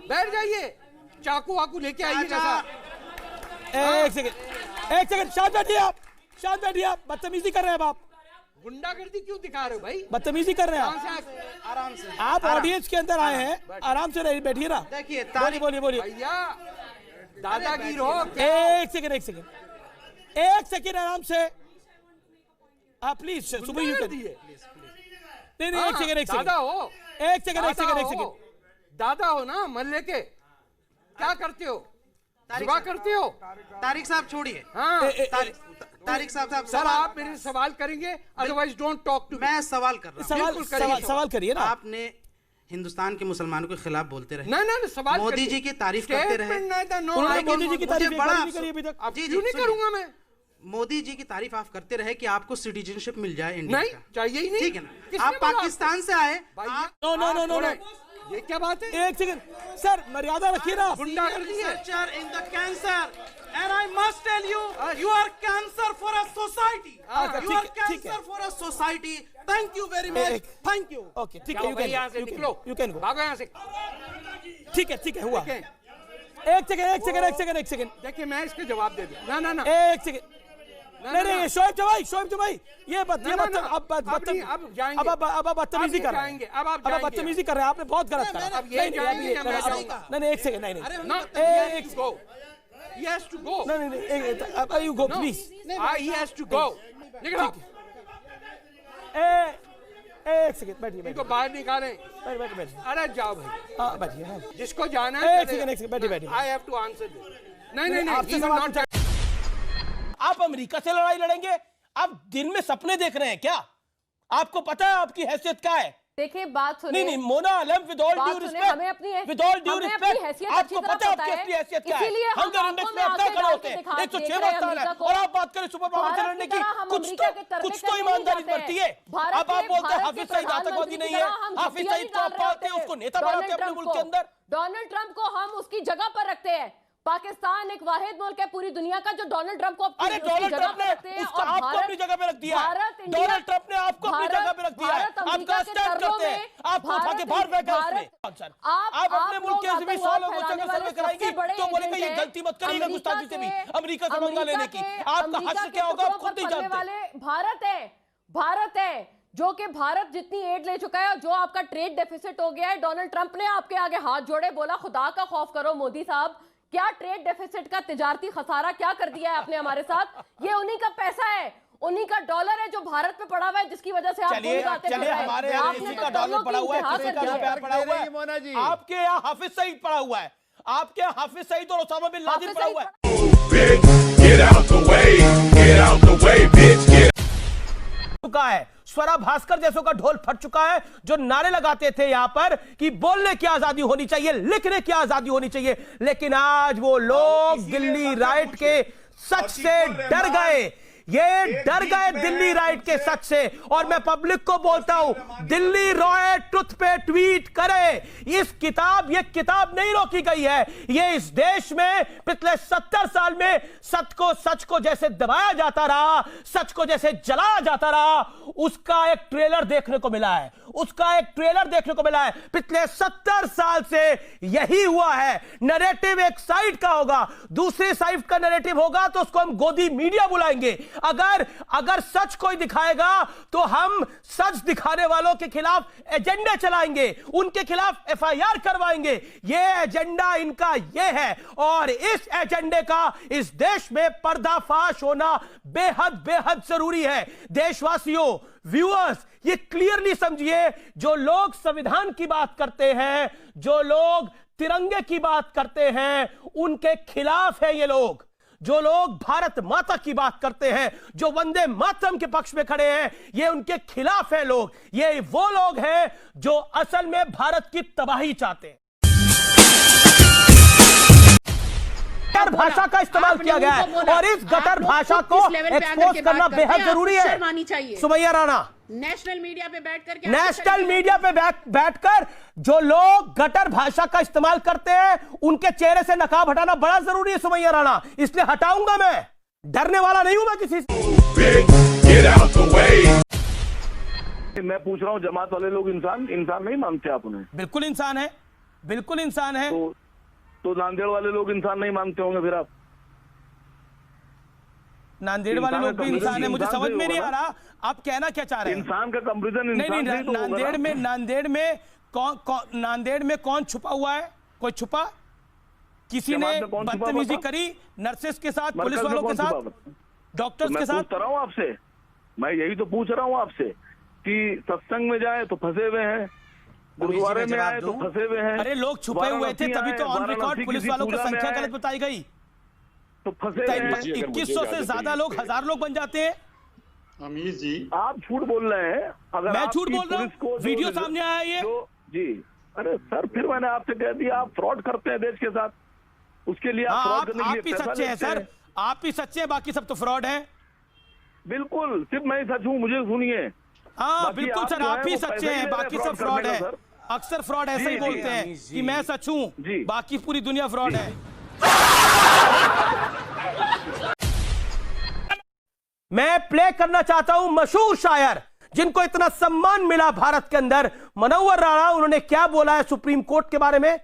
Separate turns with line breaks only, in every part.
बैठ जाइए, चाकू वाकू लेके आइएगा साहब।
एक सेकंड, शांत बैठिए आप, शांत बैठिए आप। बदतमीजी कर रहे हैं आप,
गुंडागर्दी क्यों दिखा रहे हो भाई?
बदतमीजी कर रहे हैं आप।
आराम से,
आप ऑडियंस के अंदर आए हैं, आराम से बैठिए ना।
देखिए
बोलिए
भैया, दादागिरी हो।
एक सेकंड आराम से। आप प्लीज सुबह यू कर दिए। नहीं एक सेकंड
दादा हो,
एक सेकंड
दादा हो ना, मल्ले के क्या करते हो? जुआ करते हो?
तारिक साहब छोड़िए।
हाँ,
तारिक साहब
सर आप मेरे सवाल करेंगे, अदरवाइज डोंट टॉक टू।
मैं सवाल कर रहा हूँ।
सवाल करिए ना।
आपने हिंदुस्तान के मुसलमानों के खिलाफ बोलते रहे।
नहीं सवाल
मोदी जी की तारीफ करते रहे।
मोदी जी की तारीफ
बड़ा
नहीं करी अभी तक।
क्यों नहीं करूंगा मैं?
मोदी जी की तारीफ आप करते रहे कि आपको सिटीजनशिप मिल जाए इंडिया
नहीं
का।
चाहिए ही नहीं।
ठीक है ना, आप पाकिस्तान से आए।
नो,
ये क्या बात है?
एक सेकंड सर, मर्यादा रखिए ना।
गुंडागर्दी है।
Researcher in the cancer, and I must tell you, you are cancer for a society. You are cancer for a society. Thank you very much. Thank you.
Okay ठीक है,
यहाँ से निकलो,
यू कैन गो।
भागो यहाँ से।
ठीक है हुआ। एक सेकंड।
देखिए मैं इसके जवाब दे दूं। ना
एक सेकंड। नहीं शोएब भाई ये अब बदतमीजी कर रहे हैं।
अब आप
बदतमीजी कर रहे हैं, आपने बहुत गलत करा।
अब ये जाएंगे, मैं जाऊंगा।
नहीं एक सेकंड, नहीं
He has to go.
नहीं you go please.
He has to go. निकलो।
एक सेकंड बैठिए।
इनको बाहर निकालें।
बैठिए।
अरे जाओ भाई।
हाँ बैठिए।
जिसको जाना है।
एक सेकंड बैठिए।
I have to answer this. नहीं
आपसे सवाल। आप अमेरिका से लड़ाई लड़ेंगे? आप दिन में सपने देख रहे हैं क्या? आपको पता है आपकी हैसियत क्या है?
देखिए बात सुनिए।
नहीं मोना आलम, विद ऑल ड्यू रिस्पेक्ट, आपको पता है आपकी असली हैसियत क्या है? हंगर इंडेक्स में आप क्या खड़े होते हैं? 106 स्थान है और आप बात करें सुपर पावर से लड़ने की। कुछ तो ईमानदारी बरती है। अब आप बोलते हैं हाफिज सईद आतंकवादी नहीं है, हाफिज सईद को आप पालते हैं, उसको नेता बनाते हैं अपने मुल्क के अंदर।
डोनाल्ड ट्रंप को हम उसकी जगह पर रखते हैं। पाकिस्तान एक वाहिद मुल्क है पूरी दुनिया का जो डोनाल्ड ट्रंप को
अरे डोनाल्ड ट्रंप ने आपको अपनी जगह पे रख दिया है। डोनाल्ड ट्रंप ने आपको अपनी जगह पे रख दिया है। आपका स्टैंड करते हैं, आपको उठा के बाहर फेंका उसने। आप अपने मुल्क के भी 100 लोगों से सर्वे कराएंगी तो बोलेंगे ये गलती मत करिएगा गुस्ताखी से भी अमेरिका से पंगा लेने की। आपका हश्र क्या होगा आप खुद नहीं जानते।
भारत है जो कि भारत जितनी एड ले चुका है, जो आपका ट्रेड डेफिसिट हो गया है। डोनाल्ड ट्रंप ने आपके आगे हाथ जोड़े, बोला खुदा का खौफ करो मोदी साहब, क्या ट्रेड डेफिसिट का तिजारती खसारा क्या कर दिया है आपने हमारे साथ। ये उन्हीं का पैसा है, उन्हीं का डॉलर है जो भारत में पड़ा हुआ है, जिसकी वजह से आप
चलिए हमारे यहाँ किसी का डॉलर पड़ा हुआ है, किसी का रुपया पड़ा हुआ है। मोना जी आपके यहाँ हाफिज सईद पड़ा हुआ है, आपके यहाँ हाफिज सईद और ओसामा बिन लादेन पड़ा हुआ है। चुका है स्वरा भास्कर जैसों का ढोल फट चुका है, जो नारे लगाते थे यहां पर कि बोलने की आजादी होनी चाहिए, लिखने की आजादी होनी चाहिए, लेकिन आज वो लोग दिल्ली राइट के सच से डर गए। ये डर गए दिल्ली राइट के सच से। और मैं पब्लिक को बोलता हूं, दिल्ली रॉय ट्रुथ पे ट्वीट करे। ये किताब नहीं रोकी गई है। ये इस देश में पिछले 70 साल में सच को जैसे दबाया जाता रहा, सच को जैसे जलाया जाता रहा, उसका एक ट्रेलर देखने को मिला है। पिछले 70 साल से यही हुआ है। नैरेटिव एक साइड का होगा, दूसरी साइड का नैरेटिव होगा तो उसको हम गोदी मीडिया बुलाएंगे। अगर सच कोई दिखाएगा तो हम सच दिखाने वालों के खिलाफ एजेंडे चलाएंगे, उनके खिलाफ एफआईआर करवाएंगे। यह एजेंडा इनका यह है और इस एजेंडे का इस देश में पर्दाफाश होना बेहद जरूरी है। देशवासियों, व्यूअर्स, ये क्लियरली समझिए, जो लोग संविधान की बात करते हैं, जो लोग तिरंगे की बात करते हैं, उनके खिलाफ है ये लोग। जो लोग भारत माता की बात करते हैं, जो वंदे मातरम के पक्ष में खड़े हैं, ये उनके खिलाफ है लोग। ये वो लोग हैं जो असल में भारत की तबाही चाहते हैं। गटर भाषा का इस्तेमाल किया गया है और इस गटर भाषा को एक्सपोज करना बेहद जरूरी है। सुमैया राणा,
नेशनल मीडिया पे
बैठकर जो लोग गटर भाषा का इस्तेमाल करते हैं उनके चेहरे से नकाब हटाना बड़ा जरूरी है सुमैया राणा, इसलिए हटाऊंगा। मैं डरने वाला नहीं हूं मैं किसी से।
मैं पूछ रहा हूं, जमात वाले लोग इंसान नहीं मानते आप उन्हें?
बिल्कुल इंसान है, बिल्कुल इंसान है।
तो नांदेड़ वाले लोग इंसान नहीं मानते होंगे फिर आप?
नांदेड़ वाले लोग भी इंसान है, मुझे समझ में नहीं आ रहा आप कहना क्या चाह रहे हैं।
इंसान का कंपैरिजन
नहीं,
इंसान से ही तो होगा ना।
नांदेड़ में कौन छुपा हुआ है? कोई छुपा? किसी ने बदतमीजी करी नर्सेस के साथ, पुलिस वालों के साथ, डॉक्टर्स के साथ?
पूछ रहा हूँ आपसे, मैं यही तो पूछ रहा हूँ आपसे कि सत्संग में जाए तो फंसे हुए हैं, गुरुद्वारे में आए तो फंसे हुए हैं।
अरे लोग छुपे हुए थे तभी तो ऑन रिकॉर्ड पुलिस वालों की संख्या गलत बताई गई।
तो फंसे हुए हैं।
2100 से ज्यादा लोग, 1000 लोग बन जाते हैं।
अमीर जी,
आप झूठ बोल रहे हैं। अगर
मैं
आपकी
झूठ बोल रहा हूँ?
पुलिस को
वीडियो सामने आया है ये।
जी, अरे सर फिर मैंने आपसे कह दिया आप फ्रॉड करते हैं देश के साथ, उसके लिए आप फ्रॉड करने के लिए
आप ही
पैसा
सच्चे हैं
लेते
सर, आप ही सच्चे हैं, बाकी सब तो फ्रॉड है।
बिल्कुल, सिर्फ मैं ही सच हूँ, मुझे सुनिए।
हाँ
बाकी
बिल्कुल
आप
सर,
जो
आप
है
ही
वो
सच्चे
पैसे ही
हैं,
ले रहे
बाकी
हैं
सब
फ्रॉड
फ्रॉड
करने
है।
का, सर।
अक्सर फ्रॉड ऐसे ही
जी,
बोलते हैं कि मैं सच हूँ,
जी।
बाकी पूरी दुनिया फ्रॉड है। मैं प्ले करना चाहता हूं मशहूर शायर जिनको इतना सम्मान मिला भारत के अंदर, मनोहर राणा। उन्होंने क्या बोला है सुप्रीम कोर्ट के बारे में,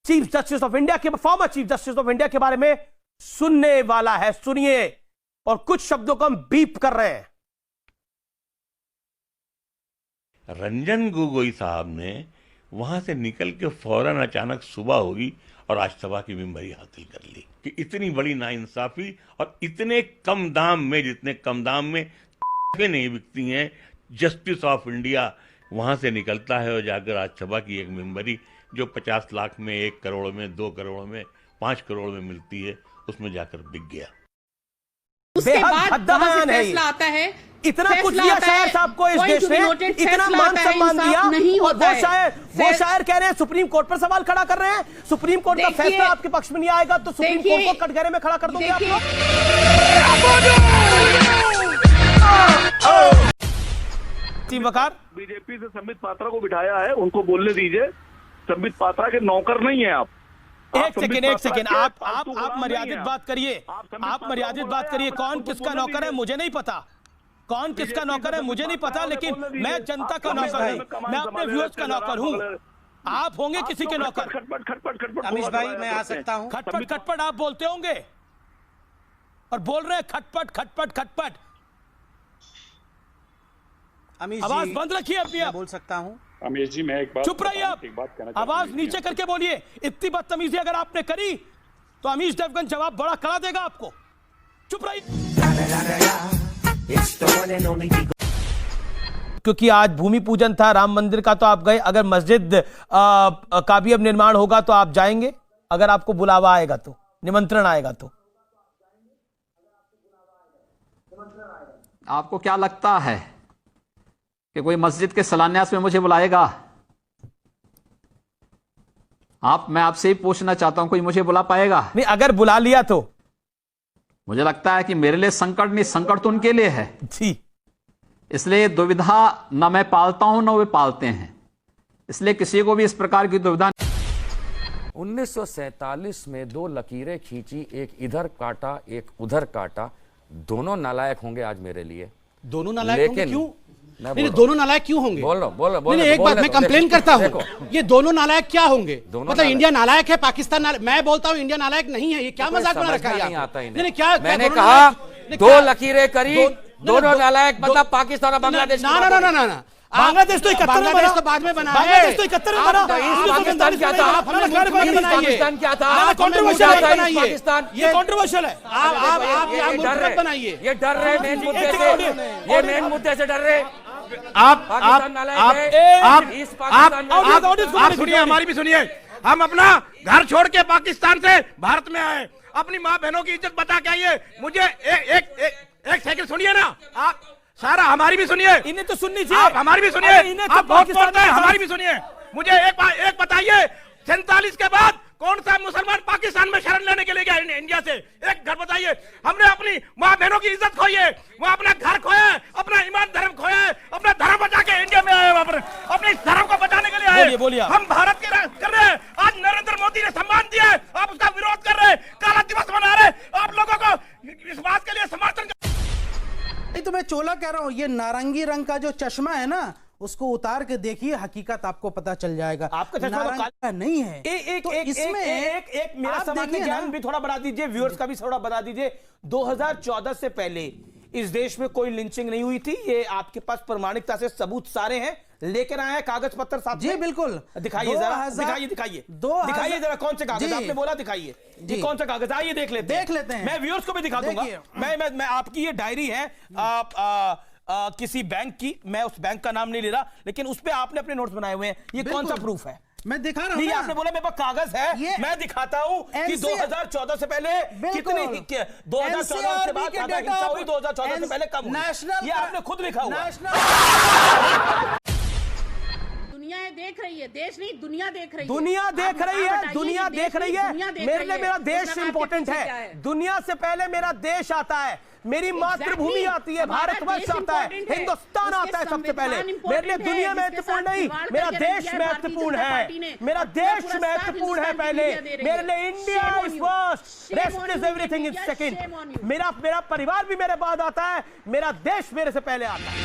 चीफ जस्टिस ऑफ इंडिया के, former chief justice of India के बारे में सुनने वाला है, सुनिए। और कुछ शब्दों को हम बीप कर रहे हैं।
रंजन गोगोई साहब ने वहां से निकल के फौरन अचानक सुबह हुई और राज्यसभा की मेंबरी हासिल कर ली। कि इतनी बड़ी नाइंसाफी और इतने कम दाम में, जितने कम दाम में नहीं बिकती हैं, जस्टिस ऑफ इंडिया वहां से निकलता है और जाकर राज्यसभा की एक मेंबरी जो 50 लाख में, 1 करोड़ में, 2 करोड़ में, 5 करोड़ में मिलती है, उसमें जाकर बिक गया।
उसके बाद
भद्दा
वहां से
बयान है
फैसला आता है,
इतना कुछ दिया शायर साहब को इस देश ने, इतना मान सम्मान दिया, और वो शायर कह रहे हैं सुप्रीम कोर्ट पर सवाल खड़ा कर रहे हैं। सुप्रीम कोर्ट का फैसला आपके पक्ष में नहीं आएगा तो सुप्रीम कोर्ट को कटघरे में खड़ा कर दोगे आप लोग?
बीजेपी से संबित पात्रा को बिठाया है, उनको बोलने दीजिए। संबित पात्रा के नौकर नहीं है आप।
एक सेकेंड, आप मर्यादित बात करिए, आप मर्यादित बात करिए। कौन किसका नौकर है मुझे नहीं पता, कौन किसका नौकर है मुझे नहीं पता, लेकिन मैं जनता का नौकर हूं, मैं अपने व्यूअर्स का नौकर हूं। आप होंगे किसी के नौकर?
खटपट
अमीश भाई, मैं आ सकता हूं?
खटपट आप बोलते होंगे और बोल रहे हैं खटपट खटपट खटपट।
अमीश
आवाज
जी,
बंद रखिए अपनी।
मैं
आप
बोल सकता हूं?
अमीर जी, मैं एक बात
चुप रहिए आप, आवाज नीचे करके बोलिए। इतनी बदतमीजी अगर आपने करी तो अमीश देवगन जवाब बड़ा कड़ा देगा आपको। चुप रहिए। क्योंकि आज भूमि पूजन था राम मंदिर का, तो आप गए। अगर मस्जिद का भी अब निर्माण होगा तो आप जाएंगे, अगर आपको बुलावा आएगा तो, निमंत्रण आएगा तो?
आपको क्या लगता है कि कोई मस्जिद के शिलान्यास में मुझे बुलाएगा? मैं आपसे ही पूछना चाहता हूं, कोई मुझे बुला पाएगा?
नहीं, अगर बुला लिया तो?
मुझे लगता है कि मेरे लिए संकट नहीं, संकट तो उनके लिए है
जी।
इसलिए दुविधा न मैं पालता हूं न वे पालते हैं, इसलिए किसी को भी इस प्रकार की दुविधा।
1947 में 2 लकीरें खींची, एक इधर काटा एक उधर काटा, दोनों नालायक होंगे आज मेरे लिए।
दोनों नालायक होंगे? क्यों?
नहीं,
दोनों नालायक क्यों होंगे?
बोलो
नहीं, एक बात मैं कंप्लेन करता हूँ, ये दोनों नालायक क्या होंगे? मतलब इंडिया नालायक है, पाकिस्तान नालायक, मैं बोलता हूँ इंडिया नालायक नहीं है, ये क्या मजाक बना रखा है? नहीं, क्या
मैंने कहा 2 लकीरें करी, दोनों नालायक, मतलब पाकिस्तान और बांग्लादेश।
ना,
बांग्लादेश तो 71 में बना,
तो बाद में बना है।
बांग्लादेश तो 71 में बना।
पाकिस्तान क्या था? पाकिस्तान क्या था?
कंट्रोवर्शियल है,
पाकिस्तान
ये कंट्रोवर्शियल है।
आप
डर रहे,
बनाइए।
ये डर रहे मेन मुद्दे से, ये मेन मुद्दे से डर रहे।
आप
सुनिए, हमारी भी सुनिए। हम अपना घर छोड़ के पाकिस्तान से भारत में आए, अपनी माँ बहनों की इज्जत बता के आइए। मुझे एक सेकंड सुनिए ना आप, सारा हमारी भी सुनिए।
इन्हें तो सुननी चाहिए,
आप हमारी भी सुनिए। आप बहुत बोलते हैं, हमारी भी सुनिए। मुझे एक बताइए, 47 के बाद कौन सा मुसलमान पाकिस्तान में शरण लेने के लिए गया इंडिया से? एक घर बताइए। हमने अपनी माँ बहनों की इज्जत खोई है, वहाँ अपना घर खोया है, अपना ईमान धर्म खोया है, अपना धर्म बचा के इंडिया में आए, अपने धर्म को बचाने के लिए आए।
बोलिए।
हम भारत के कर रहे हैं। आज नरेंद्र मोदी ने सम्मान दिया है, आप उसका विरोध कर रहे हैं, काला दिवस मना रहे हैं। आप लोगों को इस बात के लिए समर्थन।
तो मैं चोला कह रहा हूं, ये नारंगी रंग का जो चश्मा है ना, उसको उतार के देखिए, हकीकत आपको पता चल जाएगा।
आपका चश्मा तो काला
नहीं है।
एक मेरा सामान्य ज्ञान भी थोड़ा बढ़ा दीजिए, व्यूअर्स का भी थोड़ा बता दीजिए। 2014 से पहले इस देश में कोई लिंचिंग नहीं हुई थी, ये आपके पास प्रमाणिकता से सबूत सारे हैं, लेकर आए हैं कागज पत्र साथ
जी
में?
बिल्कुल,
दिखाइए जरा, दिखाइए जरा, कौन से कागज आपने बोला, दिखाइए जी कौन सा कागज, आइए देख लेते हैं। मैं व्यूअर्स को भी दिखा दूंगा। मैं आपकी ये डायरी है किसी बैंक की, मैं उस बैंक का नाम नहीं ले रहा, लेकिन उस पे आपने अपने नोट्स बनाए हुए हैं, ये कौन सा प्रूफ है?
मैं दिखा रहा हूं।
आपने बोला मेरे पास कागज है, मैं दिखाता हूं कि 2014 से पहले कितनी, 2014 से बाद ज्यादा हिंसा हुई, 2014 से पहले कम हुई, ये आपने खुद लिखा हुआ।
दुनिया देख रही है, देश नहीं दुनिया देख रही है।
दुनिया देख रही है, दुनिया देख रही है। मेरे लिए मेरा देश इंपॉर्टेंट है, दुनिया से पहले मेरा देश आता है, मेरी मातृभूमि आती है, भारतवर्ष आता है, हिंदुस्तान आता है सबसे पहले। मेरे लिए दुनिया महत्वपूर्ण नहीं, मेरा देश महत्वपूर्ण है, मेरा देश महत्वपूर्ण है पहले। मेरे लिए India is first, rest is everything is second. मेरा परिवार भी मेरे बाद आता है, मेरा देश मेरे से पहले आता है।